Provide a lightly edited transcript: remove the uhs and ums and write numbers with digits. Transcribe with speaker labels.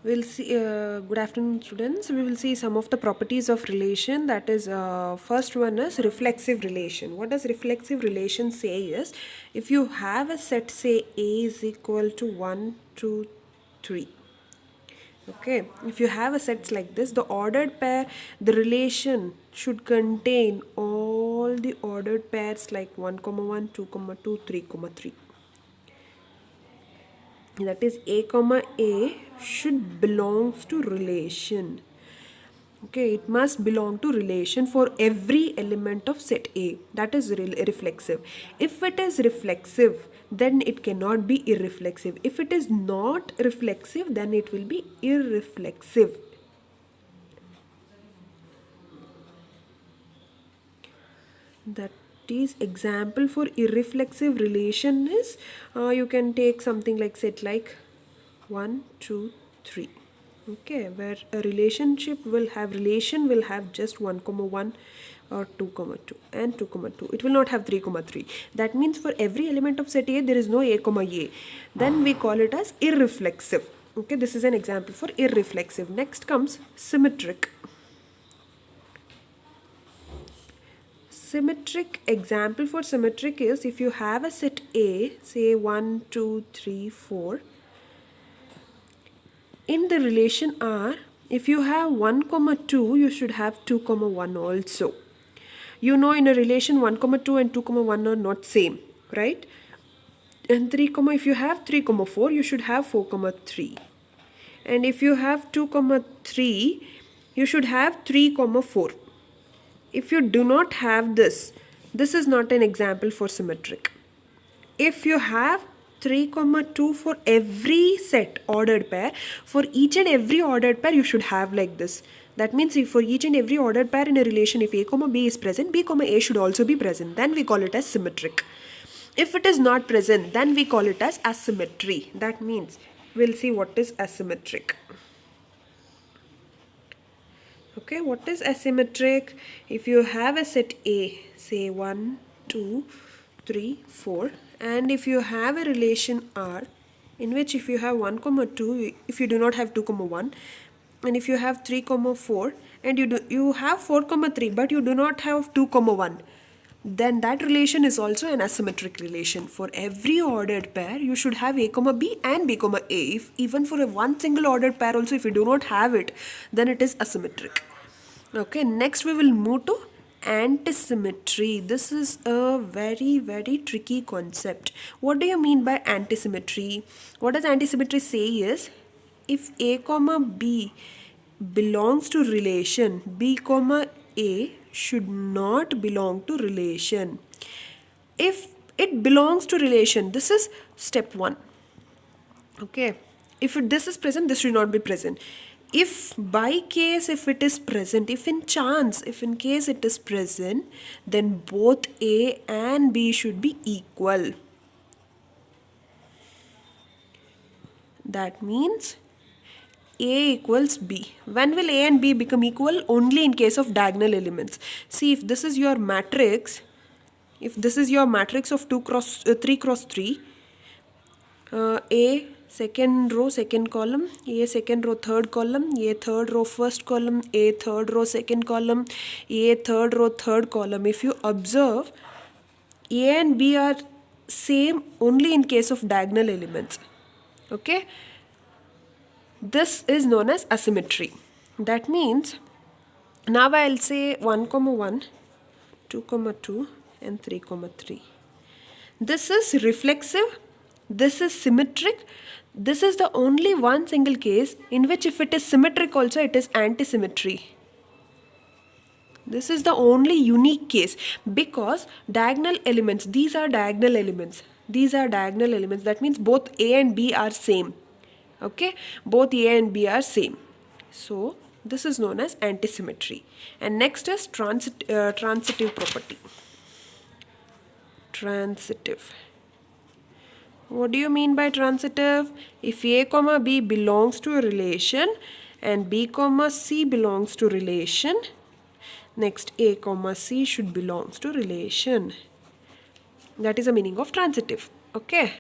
Speaker 1: We'll see. Good afternoon, students. We will see some of the properties of relation. That is, first one is reflexive relation. What does reflexive relation say is, if you have a set, say A is equal to 1, 2, 3. Okay, if you have a sets like this, the ordered pair, the relation should contain all the ordered pairs like 1, 1, 2, 2, 3, 3. That is a comma a should belongs to relation. Okay, it must belong to relation for every element of set A. That is reflexive. If it is reflexive, then it cannot be irreflexive. If it is not reflexive, then it will be irreflexive. That is example for irreflexive relation is, you can take something like set like 1, 2, 3. Okay, where a relation will have just 1, 1 or 2, 2 and 2, 2. It will not have 3, 3. That means for every element of set A there is no A, A. Then we call it as irreflexive. Okay, this is an example for irreflexive. Next comes symmetric. Symmetric example for symmetric is, if you have a set A, say 1, 2, 3, 4. In the relation R, if you have 1, 2, you should have 2, 1 also. You know, in a relation 1, 2 and 2, 1 are not same, right? And if you have 3, 4, you should have 4, 3. And if you have 2, 3, you should have 3, 4. If you do not have this is not an example for symmetric. If you have 3, 2 for every set ordered pair, for each and every ordered pair you should have like this. That means if for each and every ordered pair in a relation, if A, B is present, B, A should also be present. Then we call it as symmetric. If it is not present, then we call it as asymmetry. That means we'll see what is asymmetric. Okay, what is asymmetric? If you have a set A, say 1, 2, 3, 4, and if you have a relation R, in which if you have 1, 2, if you do not have 2, 1, and if you have 3, 4, and you have 4, 3, but you do not have 2, 1, then that relation is also an asymmetric relation. For every ordered pair, you should have A, B and B, A. If even for a one single ordered pair also, if you do not have it, then it is asymmetric. Okay, next we will move to antisymmetry. This is a very, very tricky concept. What do you mean by antisymmetry? What does antisymmetry say is, if A, B belongs to relation, B, A should not belong to relation. If it belongs to relation, this is step 1. Okay, if this is present, this should not be present. If by case, if it is present, if in chance, if in case it is present, then both A and B should be equal. That means A equals B. When will A and B become equal? Only in case of diagonal elements. See, if this is your matrix, of 3 cross 3, A second row second column, A second row third column, A third row first column, A third row second column, A third row third column. If you observe, A and B are same only in case of diagonal elements. Okay, this is known as asymmetry. That means now I'll say 1, 1, 2, 2 and 3, 3. This is reflexive, this is symmetric. This is the only one single case in which if it is symmetric also, it is antisymmetry. This is the only unique case, because diagonal elements, these are diagonal elements. These are diagonal elements. That means both A and B are same. Okay, both A and B are same. So this is known as antisymmetry. And next is transitive property. Transitive. What do you mean by transitive? If A, B belongs to a relation and B, C belongs to relation, next A, C should belongs to relation. That is the meaning of transitive. Okay.